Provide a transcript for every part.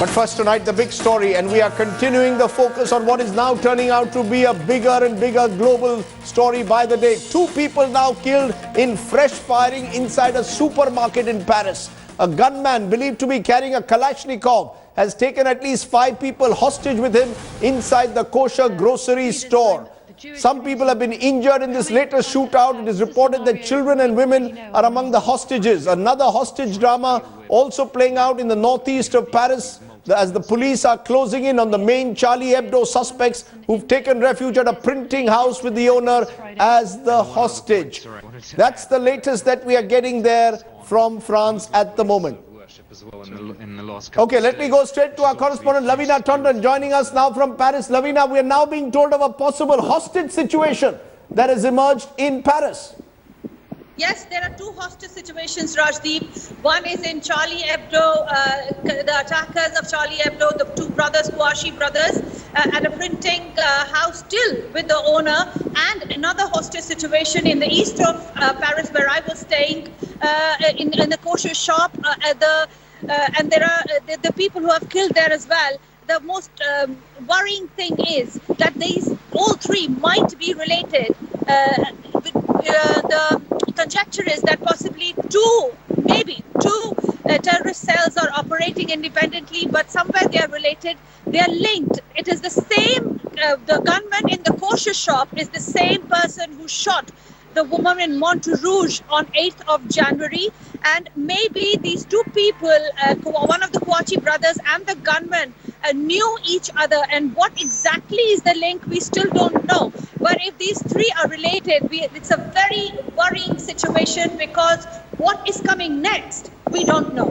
But first tonight, the big story, and we are continuing the focus on what is now turning out to be a bigger and bigger global story by the day. 2 people now killed in fresh firing inside a supermarket in Paris. A gunman believed to be carrying a Kalashnikov has taken at least 5 people hostage with him inside the kosher grocery store. Some people have been injured in this latest shootout. It is reported that children and women are among the hostages. Another hostage drama also playing out in the northeast of Paris as the police are closing in on the main Charlie Hebdo suspects who've taken refuge at a printing house with the owner as the hostage. That's the latest that we are getting there from France at the moment. Okay, let me go straight to our correspondent Lavina Tondon joining us now from Paris. Lavina, we are now being told of a possible hostage situation that has emerged in Paris. Yes, there are 2 hostage situations, Rajdeep. One is in Charlie Hebdo, the attackers of Charlie Hebdo, the 2 brothers, Kouachi brothers, at a printing house still with the owner, and another hostage situation in the east of Paris where I was staying in the kosher shop. And there are the people who have killed there as well. The most worrying thing is that all 3 might be related. The conjecture is that possibly maybe two terrorist cells are operating independently, but somewhere they are related. They are linked. It is the same. The gunman in the kosher shop is the same person who shot the woman in Montrouge on 8th of January. And maybe these 2 people, one of the Kouachi brothers and the gunman, knew each other. And what exactly is the link, we still don't know. But if these 3 are related, it's a very worrying situation, because what is coming next, we don't know.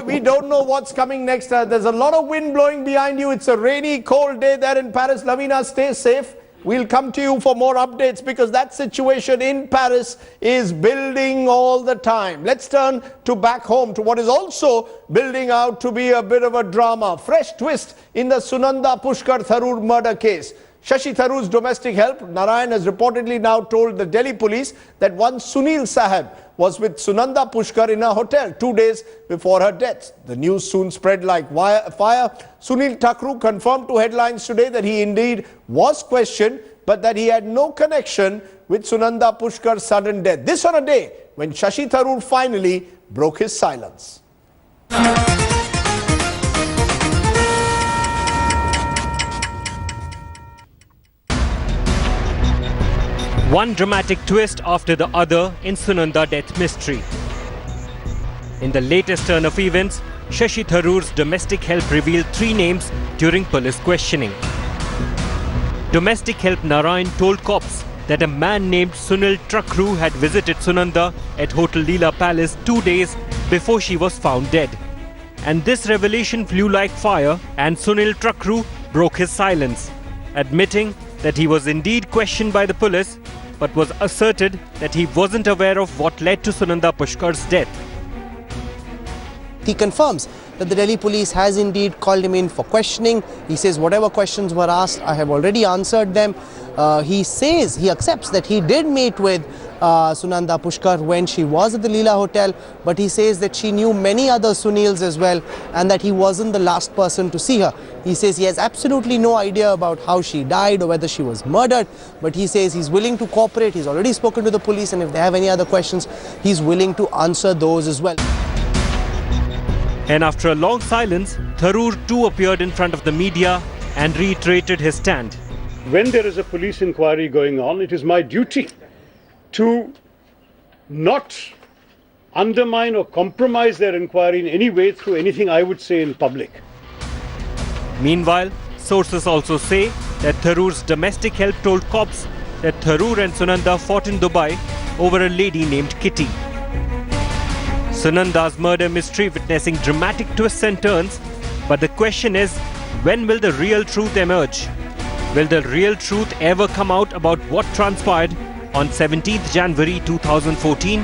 We don't know what's coming next. There's a lot of wind blowing behind you. It's a rainy, cold day there in Paris. Lavina, stay safe. We'll come to you for more updates, because that situation in Paris is building all the time. Let's turn to back home to what is also building out to be a bit of a drama. Fresh twist in the Sunanda Pushkar Tharoor murder case. Shashi Tharoor's domestic help, Narayan, has reportedly now told the Delhi police that one Sunil Sahab was with Sunanda Pushkar in a hotel 2 days before her death. The news soon spread like fire. Sunil Tharoor confirmed to Headlines today that he indeed was questioned, but that he had no connection with Sunanda Pushkar's sudden death. This on a day when Shashi Tharoor finally broke his silence. One dramatic twist after the other in Sunanda death mystery. In the latest turn of events, Shashi Tharoor's domestic help revealed 3 names during police questioning. Domestic help Narayan told cops that a man named Sunil Tharoor had visited Sunanda at Hotel Leela Palace 2 days before she was found dead. And this revelation flew like fire, and Sunil Tharoor broke his silence, admitting that he was indeed questioned by the police, but was asserted that he wasn't aware of what led to Sunanda Pushkar's death. He confirms that the Delhi police has indeed called him in for questioning. He says whatever questions were asked, I have already answered them. He says he accepts that he did meet with Sunanda Pushkar when she was at the Leela Hotel, but he says that she knew many other Sunils as well, and that he wasn't the last person to see her. He says he has absolutely no idea about how she died or whether she was murdered, but he says he's willing to cooperate. He's already spoken to the police, and if they have any other questions, he's willing to answer those as well. And after a long silence, Tharoor too appeared in front of the media and reiterated his stand. When there is a police inquiry going on, it is my duty to not undermine or compromise their inquiry in any way through anything I would say in public. Meanwhile, sources also say that Tharoor's domestic help told cops that Tharoor and Sunanda fought in Dubai over a lady named Kitty. Sunanda's murder mystery witnessing dramatic twists and turns, but the question is, when will the real truth emerge? Will the real truth ever come out about what transpired on 17th January 2014?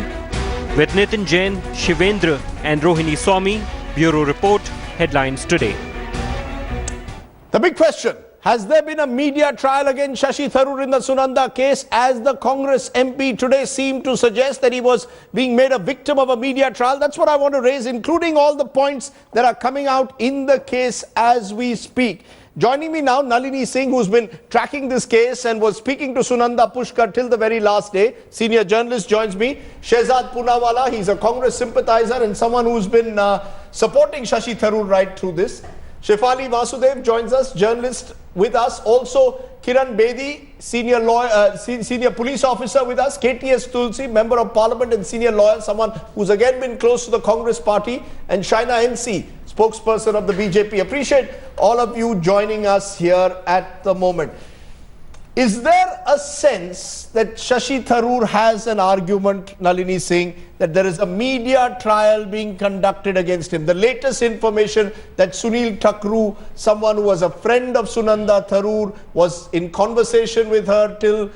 With Nitin Jain, Shivendra and Rohini Swami, Bureau Report, Headlines Today. The big question, Has there been a media trial against Shashi Tharoor in the Sunanda case, as the Congress MP today seemed to suggest that he was being made a victim of a media trial? That's what I want to raise, including all the points that are coming out in the case as we speak. Joining me now, Nalini Singh, who's been tracking this case and was speaking to Sunanda Pushkar till the very last day. Senior journalist joins me. Shehzad Poonawala, he's a Congress sympathizer and someone who's been supporting Shashi Tharoor right through this. Shefali Vasudev joins us, journalist with us. Also, Kiran Bedi, senior lawyer, senior police officer with us. KTS Tulsi, member of parliament and senior lawyer, someone who's again been close to the Congress party. And Shaina NC, spokesperson of the BJP. Appreciate all of you joining us here at the moment. Is there a sense that Shashi Tharoor has an argument, Nalini Singh, that there is a media trial being conducted against him? The latest information that Sunil Tharoor, someone who was a friend of Sunanda Tharoor, was in conversation with her till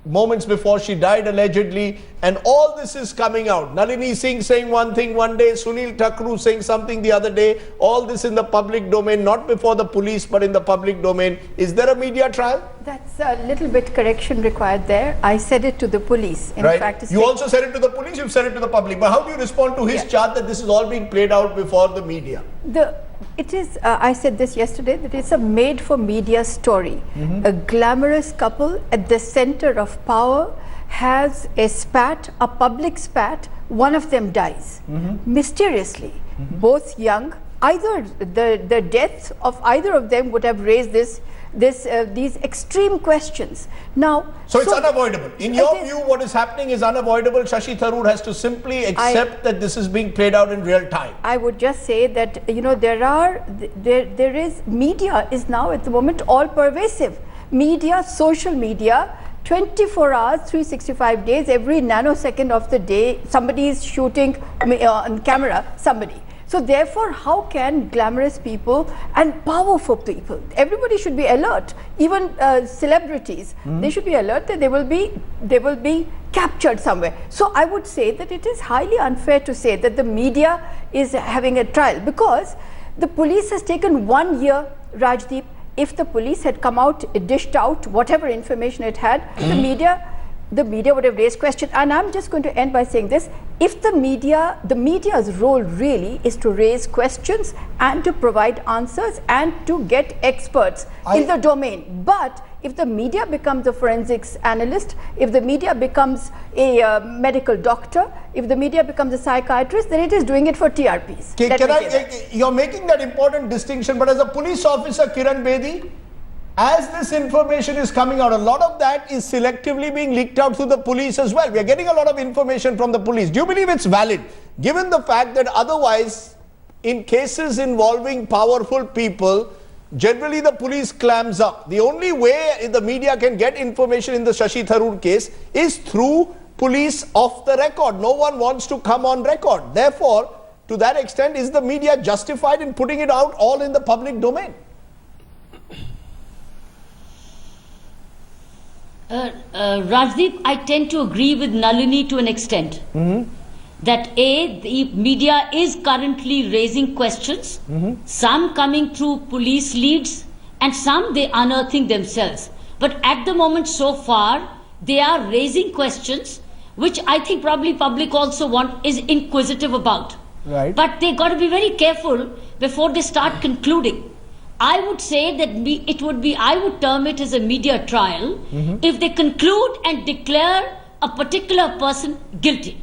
moments before she died allegedly, and all this is coming out. Nalini Singh saying one thing one day, Sunil Tharoor saying something the other day, all this in the public domain, not before the police but in the public domain. Is there a media trial? That's a little bit correction required there. I said it to the police. In fact, you also said it to the police, you've said it to the public. But how do you respond to his charge that this is all being played out before the media? It is, I said this yesterday, that it's a made-for-media story. A glamorous couple at the center of power has a spat, a public spat, one of them dies. Mysteriously, both young, either the death of either of them would have raised these extreme questions. Now, so it's unavoidable. In your view, what is happening is unavoidable. Shashi Tharoor has to simply accept that this is being played out in real time. I would just say that, you know, media is now at the moment all pervasive. Media, social media, 24 hours, 365 days, every nanosecond of the day, somebody is shooting on camera, somebody. So therefore, how can glamorous people and powerful people, everybody should be alert, even celebrities, they should be alert that they will be captured somewhere. So I would say that it is highly unfair to say that the media is having a trial, because the police has taken 1 year, Rajdeep. If the police had come out, dished out whatever information it had, the media would have raised questions. And I'm just going to end by saying this: if the media's role really is to raise questions and to provide answers and to get experts in the domain. But if the media becomes a forensics analyst, if the media becomes a medical doctor, if the media becomes a psychiatrist, then it is doing it for TRPs. You're making that important distinction, but as a police officer, Kiran Bedi, as this information is coming out, a lot of that is selectively being leaked out through the police as well. We are getting a lot of information from the police. Do you believe it's valid, given the fact that otherwise, in cases involving powerful people, generally the police clams up? The only way the media can get information in the Shashi Tharoor case is through police off the record. No one wants to come on record. Therefore, to that extent, is the media justified in putting it out all in the public domain? Rajdeep, I tend to agree with Nalini to an extent. That the media is currently raising questions, some coming through police leads and some they unearthing themselves. But at the moment so far, they are raising questions which I think probably public also is inquisitive about. Right. But they got to be very careful before they start concluding. I would say that I would term it as a media trial if they conclude and declare a particular person guilty.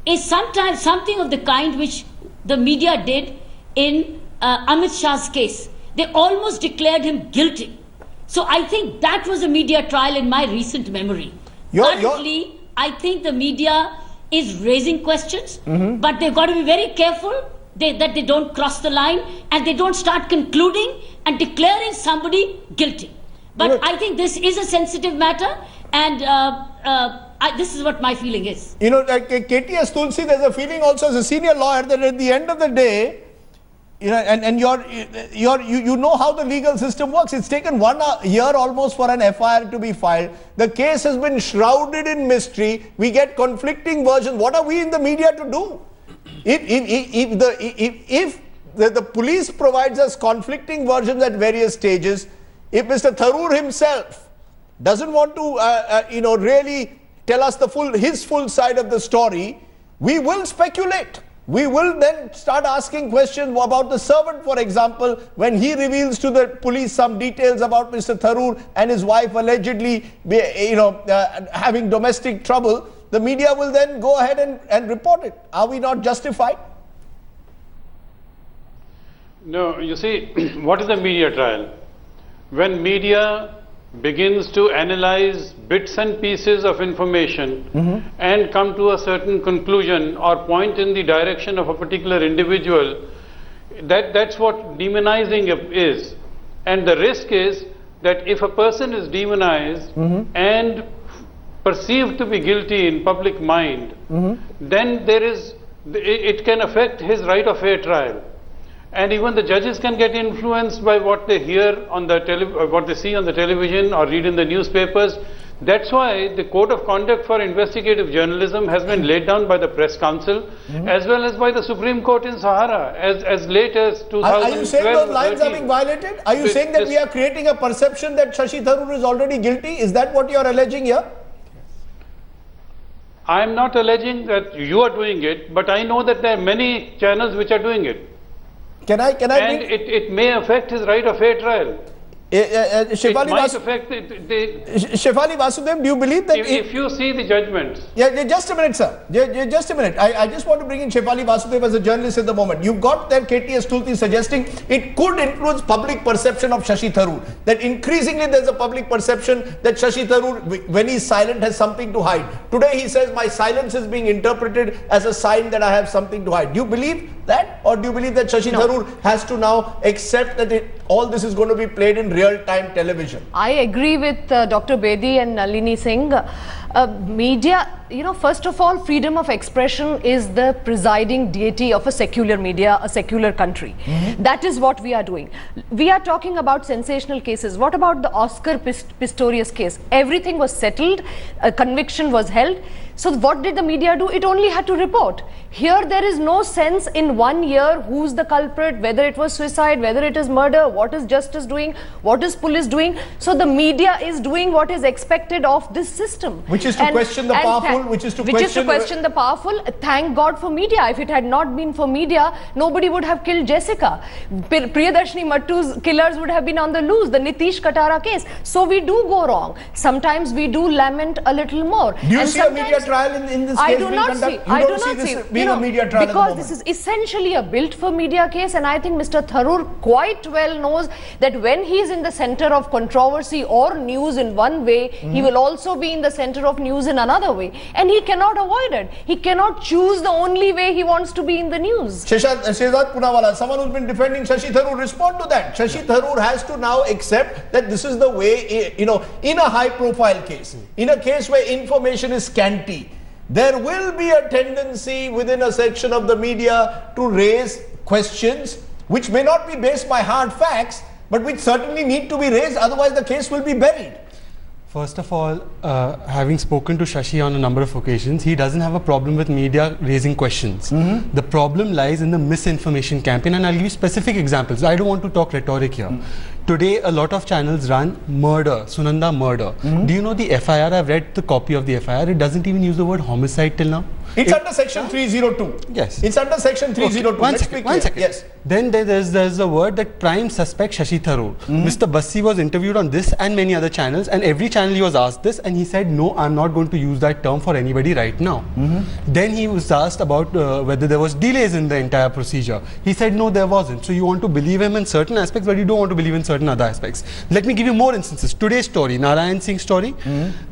Is sometimes something of the kind which the media did in Amit Shah's case. They almost declared him guilty. So I think that was a media trial in my recent memory. Currently, I think the media is raising questions, but they've got to be very careful that they don't cross the line and they don't start concluding and declaring somebody guilty. But I think this is a sensitive matter, and this is what my feeling is. You know, like KTS Tulsi, there's a feeling also as a senior lawyer that at the end of the day, you know, and you know how the legal system works. It's taken 1 year almost for an FIR to be filed. The case has been shrouded in mystery. We get conflicting versions. What are we in the media to do? If the police provides us conflicting versions at various stages, if Mr. Tharoor himself doesn't want to, really tell us his full side of the story, we will speculate. We will then start asking questions about the servant, for example, when he reveals to the police some details about Mr. Tharoor and his wife allegedly, having domestic trouble. The media will then go ahead and report it. Are we not justified? No, you see, what is a media trial? When media begins to analyze bits and pieces of information and come to a certain conclusion or point in the direction of a particular individual, that's what demonizing is. And the risk is that if a person is demonized and perceived to be guilty in public mind, then it can affect his right of fair trial. And even the judges can get influenced by what they hear on the what they see on the television or read in the newspapers. That's why the code of conduct for investigative journalism has been laid down by the Press Council as well as by the Supreme Court in Sahara as late as 2012. Are you saying those lines are being violated? Are you saying that we are creating a perception that Shashi Tharoor is already guilty? Is that what you are alleging here? I am not alleging that you are doing it, but I know that there are many channels which are doing it. Can I and it may affect his right of fair trial. Shefali Vasudev, do you believe that if you see the judgments? Yeah, just a minute, sir. Just a minute. I just want to bring in Shefali Vasudev as a journalist at the moment. You've got that KTS Tulsi suggesting it could influence public perception of Shashi Tharoor. That increasingly there's a public perception that Shashi Tharoor, when he's silent, has something to hide. Today he says my silence is being interpreted as a sign that I have something to hide. Do you believe that? Or do you believe that Shashi Tharoor has to now accept that all this is going to be played in real-time television? I agree with Dr. Bedi and Nalini Singh. Media, first of all, freedom of expression is the presiding deity of a secular media, a secular country. That is what we are doing. We are talking about sensational cases. What about the Oscar Pistorius case? Everything was settled, a conviction was held. So what did the media do? It only had to report. Here there is no sense in 1 year who's the culprit, whether it was suicide, whether it is murder, what is justice doing, what is police doing. So the media is doing what is expected of this system. Which is to question the powerful, which is to question the powerful. Thank God for media. If it had not been for media, nobody would have killed Jessica. Priyadarshini Mattu's killers would have been on the loose, the Nitish Katara case. So we do go wrong. Sometimes we do lament a little more. Do you see a media trial in this case? I do not see. I do not see this being a media trial because this is essentially a built for media case, and I think Mr. Tharoor quite well knows that when he is in the center of controversy or news in one way, he will also be in the center of news in another way, and he cannot avoid it. He cannot choose the only way he wants to be in the news. Shehzad Poonawala, someone who's been defending Shashi Tharoor, respond to that. Shashi Tharoor has to now accept that this is the way, in a high profile case, in a case where information is scanty, there will be a tendency within a section of the media to raise questions which may not be based by hard facts, but which certainly need to be raised, otherwise the case will be buried. First of all, having spoken to Shashi on a number of occasions, he doesn't have a problem with media raising questions. The problem lies in the misinformation campaign, and I'll give you specific examples. I don't want to talk rhetoric here. Today, a lot of channels run murder, Sunanda murder. Do you know the FIR? I've read the copy of the FIR. It doesn't even use the word homicide till now. It's under section 302. Yes. It's under section 302. Okay. One second. Yes. Then there's a word that prime suspect Shashi Tharoor. Mr. Bassi was interviewed on this and many other channels, and every channel he was asked this, and he said, no, I'm not going to use that term for anybody right now. Then he was asked about whether there was delays in the entire procedure. He said, no, there wasn't. So you want to believe him in certain aspects, but you don't want to believe in certain other aspects. Let me give you more instances. Today's story, Narayan Singh's story.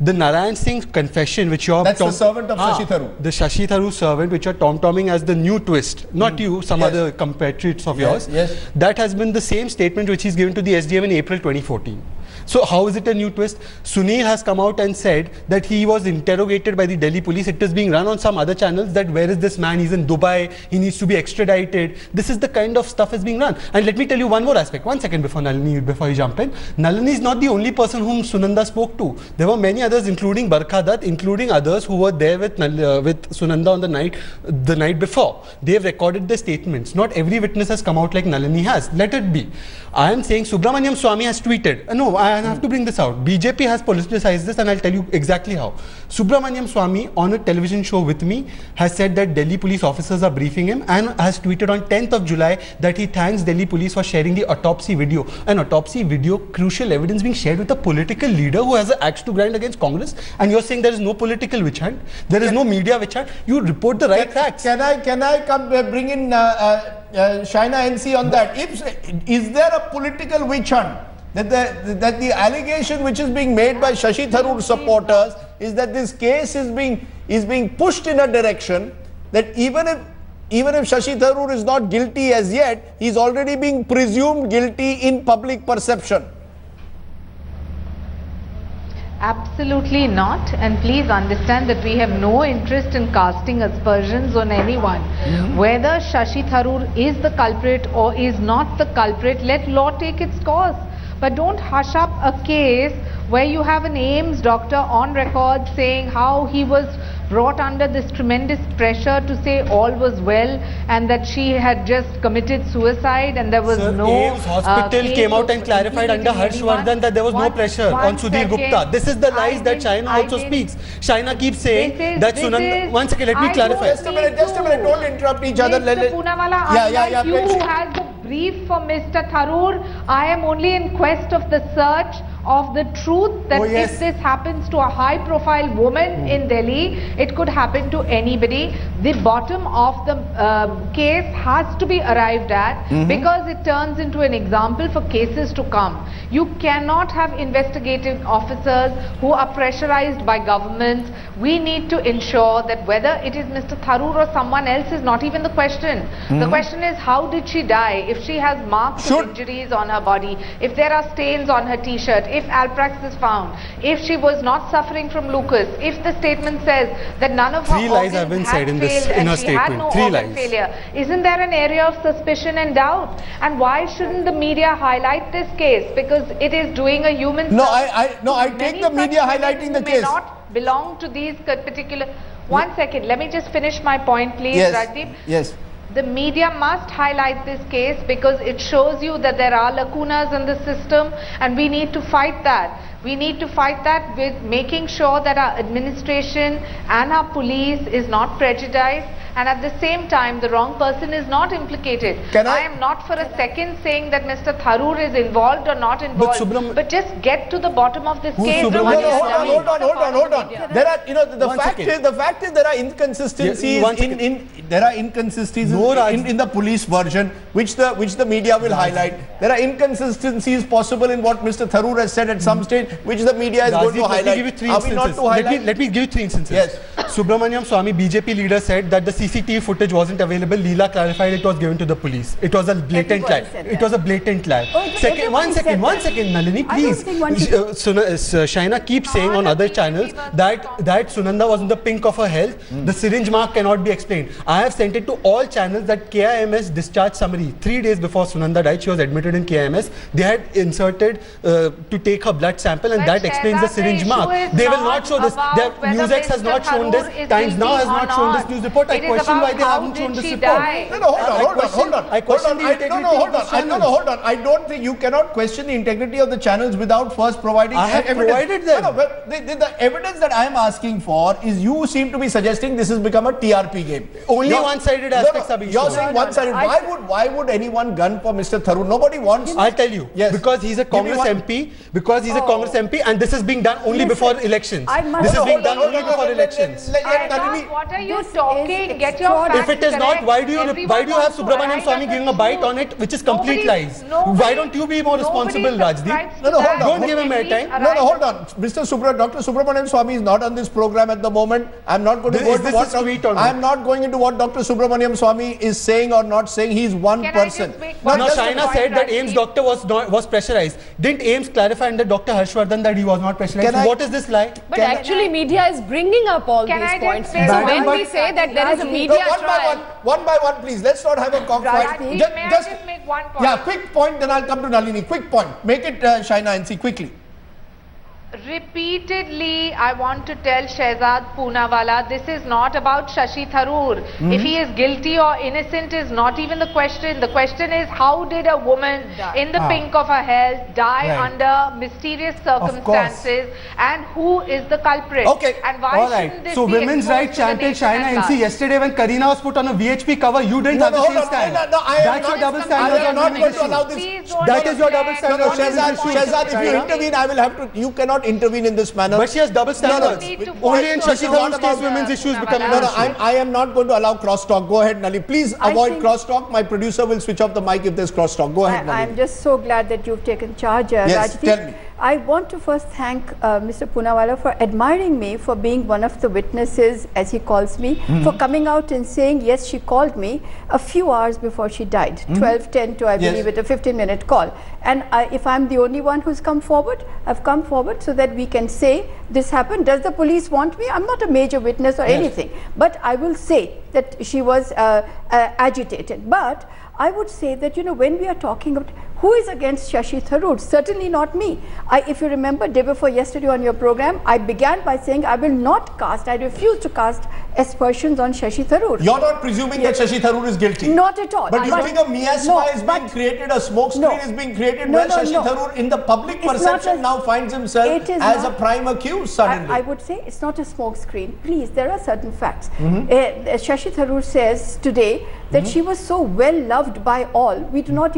The Narayan Singh confession, which you're... That's the servant of Shashi Tharoor. The Shashi Tharoor servant, which you're tom-tomming as the new twist. Not you, some other compatriots of yours. Yes. That has been the same statement which he's given to the SDM in April 2014. So how is it a new twist? Sunil has come out and said that he was interrogated by the Delhi police. It is being run on some other channels that where is this man? He's in Dubai. He needs to be extradited. This is the kind of stuff is being run. And let me tell you one more aspect. 1 second before you jump in. Nalini is not the only person whom Sunanda spoke to. There were many others, including Barkha Dutt, including others who were there with Sunanda on the night before. They have recorded their statements. Not every witness has come out like Nalini has. Let it be. I am saying Subramaniam Swamy has tweeted. No, I have to bring this out. BJP has politicized this, and I'll tell you exactly how. Subramaniam Swamy on a television show with me has said that Delhi police officers are briefing him, and has tweeted on 10th of July that he thanks Delhi police for sharing the autopsy video. An autopsy video, crucial evidence being shared with a political leader who has an axe to grind against Congress, and you're saying there is no political witch hunt, there is no media witch hunt. You report the right facts. Can I come bring in Shaina NC on that? Is there a political witch hunt? That the allegation which is being made by Shashi Tharoor supporters is that this case is being pushed in a direction that even if Shashi Tharoor is not guilty as yet, he is already being presumed guilty in public perception. Absolutely not, and please understand that we have no interest in casting aspersions on anyone. Whether Shashi Tharoor is the culprit or is not the culprit, let law take its course. But don't hush up a case where you have an AIIMS doctor on record saying how he was brought under this tremendous pressure to say all was well, and that she had just committed suicide, and there was no AIIMS hospital came out and clarified under Harshvardhan that there was no pressure on Sudhir Gupta. This is the lies that Shaina also speaks. Shaina keeps saying that Sunanda. 1 second, let me clarify. Just a minute, don't interrupt each other. Mr. Poonawalla, unlike you who has the brief for Mr. Tharoor, I am only in quest of the search of the truth that if this happens to a high profile woman in Delhi, it could happen to anybody. The bottom of the case has to be arrived at because it turns into an example for cases to come. You cannot have investigative officers who are pressurized by governments. We need to ensure that whether it is Mr. Tharoor or someone else is not even the question. The question is, how did she die? If she has marks of injuries on her body, if there are stains on her t-shirt, if Alprax is found, if she was not suffering from lupus, if the statement says that none of her organs have been said in this in her statement, had no organ failure, isn't there an area of suspicion and doubt? And why shouldn't the media highlight this case? Because it is doing a human service. I take the media highlighting the case. May not belong to these particular. 1 second, let me just finish my point, please, Rajdeep. Yes. The media must highlight this case because it shows you that there are lacunas in the system, and we need to fight that. We need to fight that with making sure that our administration and our police is not prejudiced, and at the same time the wrong person is not implicated. I am not for a second saying that Mr. Tharoor is involved or not involved, but just get to the bottom of this case. Hold on. There are, the fact is there are inconsistencies in the police version which the media will highlight. There are inconsistencies possible in what Mr. Tharoor has said at some stage, which the media is going to highlight. Let me give you 3 instances. Yes. Subramaniam Swamy, BJP leader, said that the CCTV footage wasn't available. Leela clarified it was given to the police. It was a blatant lie. It was a blatant lie. One second, Nalini, please. Shaina keeps saying on other channels that Sunanda was in the pink of her health. The syringe mark cannot be explained. I have sent it to all channels that KIMS discharge summary. 3 days before Sunanda died, she was admitted in KIMS. They had inserted to take her blood sample, and that explains the syringe mark. They will not show this. NewsX has not shown this. Times Now has not shown this news report. I question why they haven't shown this report. Hold on. I don't think you cannot question the integrity of the channels without first providing I have provided them. The evidence that I am asking for is, you seem to be suggesting this has become a TRP game. Only one-sided aspects are being shown. You're saying one-sided. Why would anyone gun for Mr. Tharoor? Nobody wants. I'll tell you. Yes. Because he's a Congress MP. And this is being done only before elections. This is being done only before elections. Nalini, what are you This is talking? Get your facts If it is not, correct. why do you Everyone have wants to Subramaniam arrive Swami at the giving a bite truth. on it, which is complete lies? Nobody- Why don't you be more responsible, Rajdeep? No, hold on. Don't give him airtime. hold on. Dr. Subramaniam Swami is not on this program at the moment. I'm not going to go Is into this what his tweet or not? I'm not going into what Dr. Subramaniam Swami is saying or not saying. He's one Can I person. just make Now, one Shaina point, said that Rajdeep? AIMS doctor was pressurized. Didn't AIMS clarify under Dr. Harshvardhan that he was not pressurized? Can I- What is this lie? But actually, media is bringing up all Can these I just points. say So one when thing? we say that there is a No, media trial, one by one, please. Let's not have a cockfight. Rajdeep, may I just make one point? Yeah, quick point, then I'll come to Nalini. Quick point. Make it, Shaina, and see quickly. Repeatedly, I want to tell Shehzad Poonawala, this is not about Shashi Tharoor. If he is guilty or innocent is not even the question. The question is, how did a woman in the pink of her health die under mysterious circumstances, and who is the culprit? Okay. And why All shouldn't right. this So be women's exposed rights to the champion nation Shaina at NC large? yesterday when Kareena was put on a VHP cover, you didn't have the hold same on. stand. No, I am That's not- your double I standard. am on not women's going to issues. allow this. Please don't That is your double object. standard. No, Shehzad, if you Shaina. intervene, I will have to. You cannot intervene in this manner. But she has double standards. need to Only in point Shashi to Tharoor's what case, about women's issues become an No, issue. I am not going to allow crosstalk. Go ahead, Nali. Please avoid think- crosstalk. My producer will switch off the mic if there's crosstalk. Go ahead, Nali. I'm just so glad that you've taken charge, Yes, Rajdeep. tell me. I want to first thank Mr. Poonawala for admiring me for being one of the witnesses, as he calls me, for coming out and saying, yes, she called me a few hours before she died, 12:10 to, I believe, it a 15-minute call. And if I'm the only one who's come forward, I've come forward so that we can say this happened. Does the police want me? I'm not a major witness or anything, but I will say that she was agitated. But I would say that, you know, when we are talking about who is against Shashi Tharoor, certainly not me. If you remember, day before yesterday on your program, I began by saying I will not cast, I refuse to cast aspersions on Shashi Tharoor. You're not presuming that Shashi Tharoor is guilty. Not at all. But do you think a miasma is being created, a smoke screen is being created where Shashi Tharoor in the public perception now finds himself as a prime accused suddenly? I would say it's not a smoke screen. Please, there are certain facts. Shashi Tharoor says today that she was so well loved by all, we did not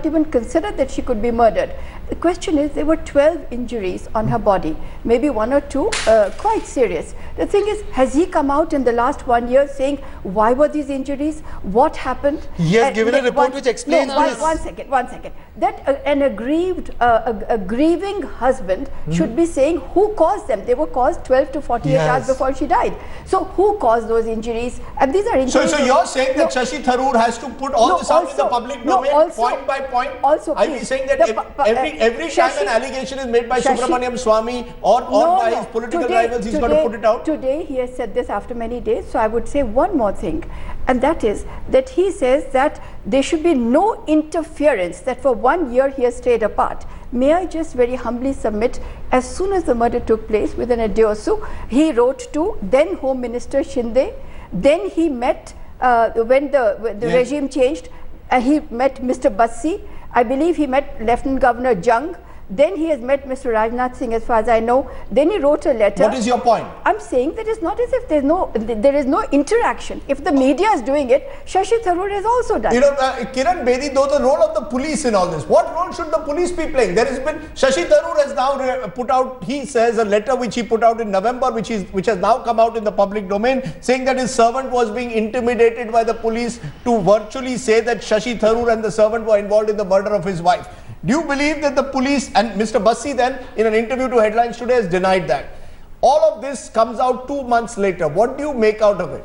even consider that she could be murdered. The question is, there were 12 injuries on her body, maybe one or two quite serious. The thing is, has he come out in the last 1 year saying why were these injuries, what happened? He has given a report which explains this. One second. That a grieving husband should be saying who caused them. They were caused 12 to 48 hours before she died. So who caused those injuries? And these are injuries. So you're saying that Shashi Tharoor has to put all this out in the public domain, point by point? Also, are you saying that every time an allegation is made by Subramaniam Swami or by his political rivals, he's got to put it out? Today he has said this after many days. So I would say one more thing, and that is that he says that there should be no interference, that for 1 year he has stayed apart. May I just very humbly submit, as soon as the murder took place, within a day or so, he wrote to then Home Minister Shinde, then he met, when the regime changed, he met Mr. Bassi, I believe he met Lieutenant Governor Jung, then he has met Mr. Rajnath Singh, as far as I know. Then he wrote a letter. What is your point? I'm saying that it's not as if there is no interaction. If the media is doing it, Shashi Tharoor has also done it. You know, Kiran Bedi, though, the role of the police in all this, what role should the police be playing? There has been, Shashi Tharoor has now put out, he says, a letter which he put out in November, which has now come out in the public domain, saying that his servant was being intimidated by the police to virtually say that Shashi Tharoor and the servant were involved in the murder of his wife. Do you believe that the police, and Mr. Bassi then in an interview to Headlines Today has denied that? All of this comes out 2 months later. What do you make out of it?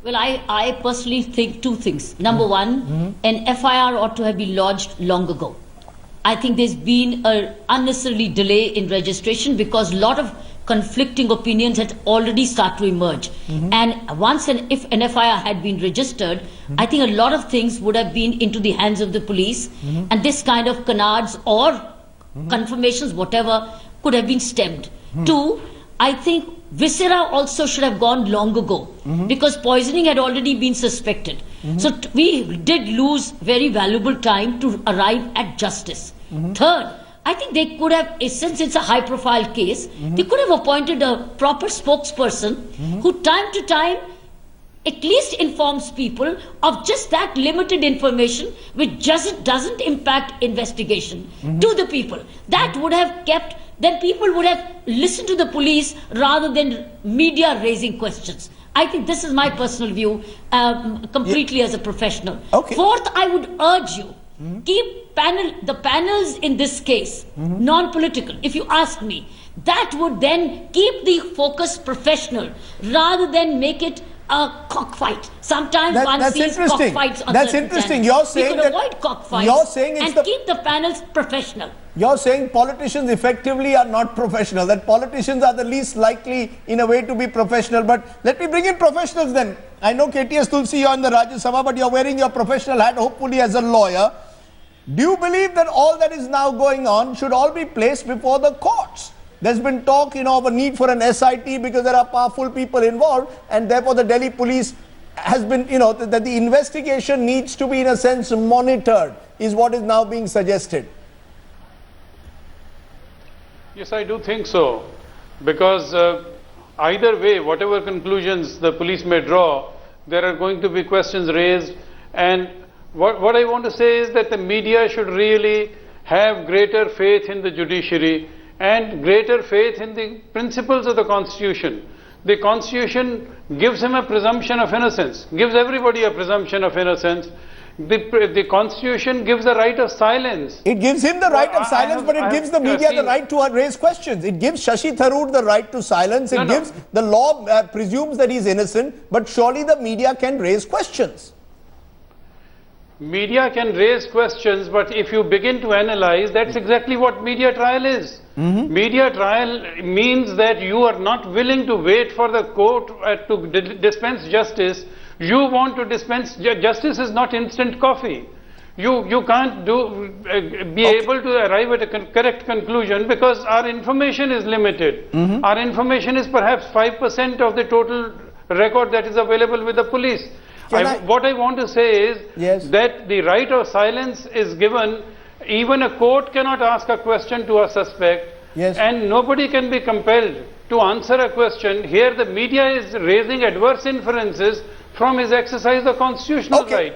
Well, I personally think two things. Number one, an FIR ought to have been lodged long ago. I think there's been an unnecessary delay in registration because a lot of conflicting opinions had already started to emerge. And if an FIR had been registered, I think a lot of things would have been into the hands of the police, and this kind of canards or confirmations, whatever, could have been stemmed. Two, I think viscera also should have gone long ago because poisoning had already been suspected. So we did lose very valuable time to arrive at justice. Third, I think they could have, since it's a high profile case, they could have appointed a proper spokesperson who time to time at least informs people of just that limited information which doesn't impact investigation to the people. That would have kept then people would have listened to the police rather than media raising questions. I think this is my personal view, completely as a professional. Okay. Fourth, I would urge you, keep the panels in this case non-political, if you ask me. That would then keep the focus professional rather than make it a cockfight. Sometimes one sees cockfights on That's certain interesting. channels. You're saying we could that avoid cockfights you're saying it's and keep the panels professional. You're saying politicians effectively are not professional, that politicians are the least likely in a way to be professional. But let me bring in professionals then. I know KTS Tulsi, you're in the Rajya Sabha, but you're wearing your professional hat, hopefully as a lawyer. Do you believe that all that is now going on should all be placed before the courts? There's been talk, of a need for an SIT because there are powerful people involved, and therefore the Delhi police has been, that the investigation needs to be in a sense monitored, is what is now being suggested. Yes, I do think so, because either way, whatever conclusions the police may draw, there are going to be questions raised, and what I want to say is that the media should really have greater faith in the judiciary and greater faith in the principles of the Constitution. The Constitution gives him a presumption of innocence, gives everybody a presumption of innocence. The Constitution gives the right of silence. It gives him the right of silence, but it gives the media the right to raise questions. It gives Shashi Tharoor the right to silence. It gives, the law presumes that he's innocent, but surely the media can raise questions. Media can raise questions, but if you begin to analyze, that's exactly what media trial is. Media trial means that you are not willing to wait for the court to dispense justice. You want to dispense justice is not instant coffee. You can't be able to arrive at a correct conclusion because our information is limited. Our information is perhaps 5% of the total record that is available with the police. What I want to say is that the right of silence is given. Even a court cannot ask a question to a suspect, and nobody can be compelled to answer a question. Here the media is raising adverse inferences from his exercise of constitutional right.